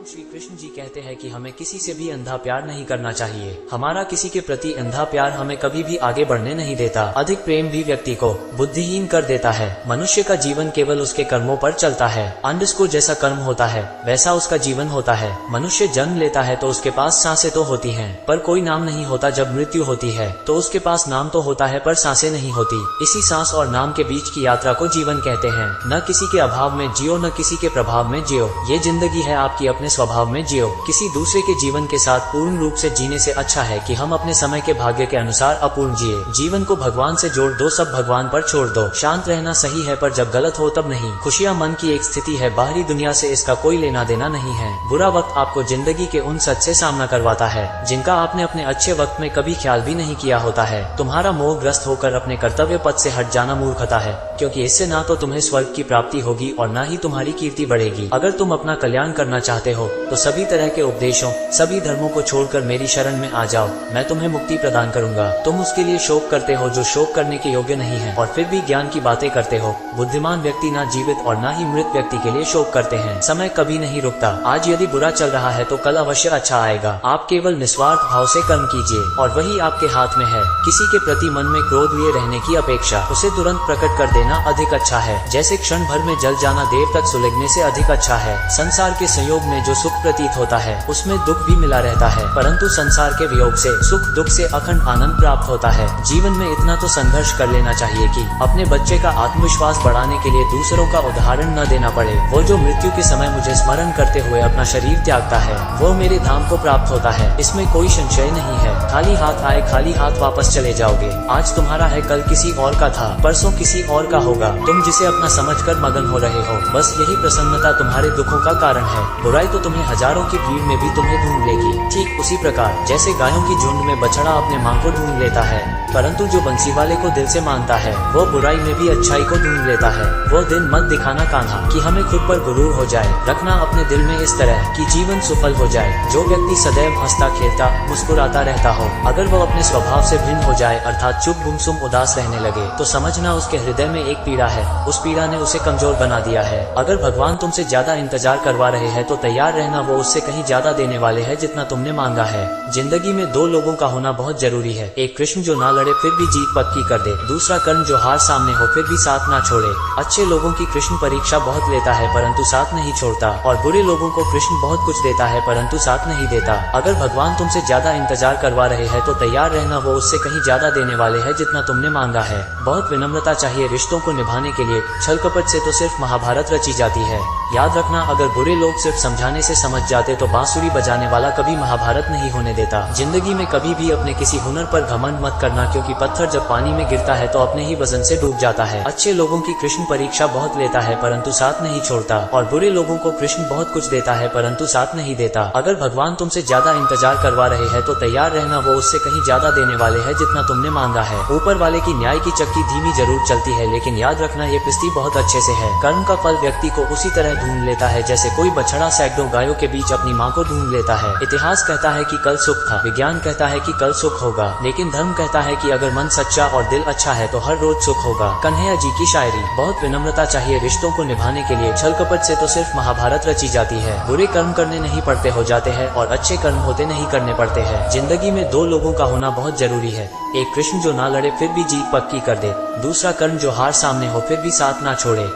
भगवान श्री कृष्ण जी कहते हैं कि हमें किसी से भी अंधा प्यार नहीं करना चाहिए। हमारा किसी के प्रति अंधा प्यार हमें कभी भी आगे बढ़ने नहीं देता। अधिक प्रेम भी व्यक्ति को बुद्धिहीन कर देता है। मनुष्य का जीवन केवल उसके कर्मों पर चलता है। अंडरस्कोर जैसा कर्म होता है वैसा उसका जीवन होता है। मनुष्य जन्म लेता है तो उसके पास सांसें तो होती हैं, पर कोई नाम नहीं होता। जब मृत्यु होती है तो उसके पास नाम तो होता है पर सांसें नहीं होती। इसी सांस और नाम के बीच की यात्रा को जीवन कहते हैं। न किसी के अभाव में जियो, न किसी के प्रभाव में जियो। ये जिंदगी है आपकी, अपने स्वभाव में जियो। किसी दूसरे के जीवन के साथ पूर्ण रूप से जीने से अच्छा है कि हम अपने समय के भाग्य के अनुसार अपूर्ण जिए। जीवन को भगवान से जोड़ दो, सब भगवान पर छोड़ दो। शांत रहना सही है पर जब गलत हो तब नहीं। खुशियाँ मन की एक स्थिति है, बाहरी दुनिया से इसका कोई लेना देना नहीं है। बुरा वक्त आपको जिंदगी के उन सच से सामना करवाता है जिनका आपने अपने अच्छे वक्त में कभी ख्याल भी नहीं किया होता है। तुम्हारा मोह ग्रस्त होकर अपने कर्तव्य पथ से हट जाना मूर्खता है, क्योंकि इससे ना तो तुम्हें स्वर्ग की प्राप्ति होगी और ना ही तुम्हारी कीर्ति बढ़ेगी। अगर तुम अपना कल्याण करना चाहते हो तो सभी तरह के उपदेशों, सभी धर्मों को छोड़कर मेरी शरण में आ जाओ। मैं तुम्हें मुक्ति प्रदान करूंगा। तुम उसके लिए शोक करते हो जो शोक करने के योग्य नहीं है, और फिर भी ज्ञान की बातें करते हो। बुद्धिमान व्यक्ति ना जीवित और ना ही मृत व्यक्ति के लिए शोक करते हैं। समय कभी नहीं रुकता। आज यदि बुरा चल रहा है तो कल अवश्य अच्छा आएगा। आप केवल निस्वार्थ भाव से कर्म कीजिए और वही आपके हाथ में है। किसी के प्रति मन में क्रोध लिए रहने की अपेक्षा उसे तुरंत प्रकट कर देना अधिक अच्छा है। जैसे क्षण भर में जल जाना देर तक सुलगने से अधिक अच्छा है। संसार के संयोग में जो सुख प्रतीत होता है उसमें दुख भी मिला रहता है, परंतु संसार के वियोग से सुख दुख से अखंड आनंद प्राप्त होता है। जीवन में इतना तो संघर्ष कर लेना चाहिए कि अपने बच्चे का आत्मविश्वास बढ़ाने के लिए दूसरों का उदाहरण न देना पड़े। वो जो मृत्यु के समय मुझे स्मरण करते हुए अपना शरीर त्यागता है वो मेरे धाम को प्राप्त होता है। इसमें कोई संशय नहीं है। खाली हाथ आए खाली हाथ वापस चले जाओगे। आज तुम्हारा है, कल किसी और का था, परसों किसी और का होगा। तुम जिसे अपना समझकर मगन हो रहे हो, बस यही प्रसन्नता तुम्हारे दुखों का कारण है। बुराई तो तुम्हें हजारों की भीड़ में भी तुम्हें ढूंढ लेगी। ठीक उसी प्रकार जैसे गायों की झुंड में बछड़ा अपने माँ को ढूंढ लेता है, परंतु जो बंसी वाले को दिल से मानता है वो बुराई में भी अच्छाई को ढूंढ लेता है। वो दिन मत दिखाना कान्हा कि हमें खुद पर गुरूर हो जाए। रखना अपने दिल में इस तरह कि जीवन सफल हो जाए। जो व्यक्ति सदैव हंसता खेलता मुस्कुराता रहता हो, अगर वो अपने स्वभाव से भिन्न हो जाए अर्थात चुप गुमसुम उदास रहने लगे तो समझना उसके हृदय में एक पीड़ा है। उस पीड़ा ने उसे कमजोर बना दिया है। अगर भगवान तुमसे ज्यादा इंतजार करवा रहे हैं तो तैयार रहना, वो उससे कहीं ज्यादा देने वाले हैं जितना तुमने मांगा है। जिंदगी में दो लोगों का होना बहुत जरूरी है। एक कृष्ण जो ना लड़े फिर भी जीत पक्की कर दे, दूसरा कर्ण जो हार सामने हो फिर भी साथ ना छोड़े। अच्छे लोगों की कृष्ण परीक्षा बहुत लेता है परंतु साथ नहीं छोड़ता, और बुरे लोगों को कृष्ण बहुत कुछ देता है परंतु साथ नहीं देता। अगर भगवान तुमसे ज्यादा इंतजार करवा रहे हैं तो तैयार रहना, वो उससे कहीं ज्यादा देने वाले हैं जितना तुमने मांगा है। बहुत विनम्रता चाहिए रिश्तों को निभाने के लिए। छल कपट से तो सिर्फ महाभारत रची जाती है। याद रखना, अगर बुरे लोग सिर्फ समझाने से समझ जाते तो बांसुरी बजाने वाला कभी महाभारत नहीं होने देता। जिंदगी में कभी भी अपने किसी हुनर पर घमंड मत करना, क्योंकि पत्थर जब पानी में गिरता है तो अपने ही वजन से डूब जाता है। अच्छे लोगों की कृष्ण परीक्षा बहुत लेता है परंतु साथ नहीं छोड़ता, और बुरे लोगों को कृष्ण बहुत कुछ देता है परंतु साथ नहीं देता। अगर भगवान तुमसे ज्यादा इंतजार करवा रहे हैं तो तैयार रहना, वो उससे कहीं ज्यादा देने वाले हैं जितना तुमने मांगा है। ऊपर वाले की न्याय की चक्की धीमी जरूर चलती है, लेकिन याद रखना ये पिसती बहुत अच्छे से है। कर्म का फल व्यक्ति को उसी तरह ढूंढ लेता है जैसे कोई बछड़ा सैकड़ों गायों के बीच अपनी माँ को ढूंढ लेता है। इतिहास कहता है कि कल सुख था, विज्ञान कहता है कि कल सुख होगा, लेकिन धर्म कहता है कि अगर मन सच्चा और दिल अच्छा है तो हर रोज सुख होगा। कन्हैया जी की शायरी। बहुत विनम्रता चाहिए रिश्तों को निभाने के लिए। छल कपट से तो सिर्फ महाभारत रची जाती है। बुरे कर्म करने नहीं पड़ते हो जाते हैं और अच्छे कर्म होते नहीं करने पड़ते हैं। जिंदगी में दो लोगों का होना बहुत जरूरी है। एक कृष्ण जो ना लड़े फिर भी जीत पक्की कर दे, दूसरा कर्ण जो हार सामने हो फिर भी साथ ना छोड़े।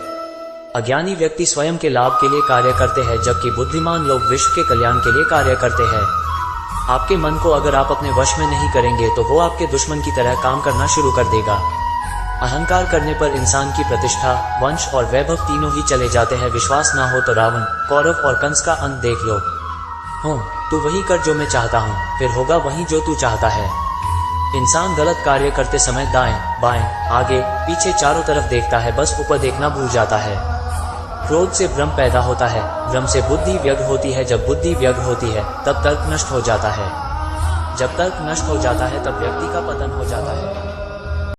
अज्ञानी व्यक्ति स्वयं के लाभ के लिए कार्य करते हैं, जबकि बुद्धिमान लोग विश्व के कल्याण के लिए कार्य करते हैं। आपके मन को अगर आप अपने वश में नहीं करेंगे तो वो आपके दुश्मन की तरह काम करना शुरू कर देगा। अहंकार करने पर इंसान की प्रतिष्ठा, वंश और वैभव तीनों ही चले जाते हैं। विश्वास ना हो तो रावण, कौरव और कंस का अंत देख लो। तू वही कर जो मैं चाहता हूँ, फिर होगा वही जो तू चाहता है। इंसान गलत कार्य करते समय दाएं, बाएं, आगे, पीछे चारों तरफ देखता है, बस ऊपर देखना भूल जाता है। क्रोध से भ्रम पैदा होता है, भ्रम से बुद्धि व्यग्र होती है, जब बुद्धि व्यग्र होती है तब तर्क नष्ट हो जाता है, जब तर्क नष्ट हो जाता है तब व्यक्ति का पतन हो जाता है।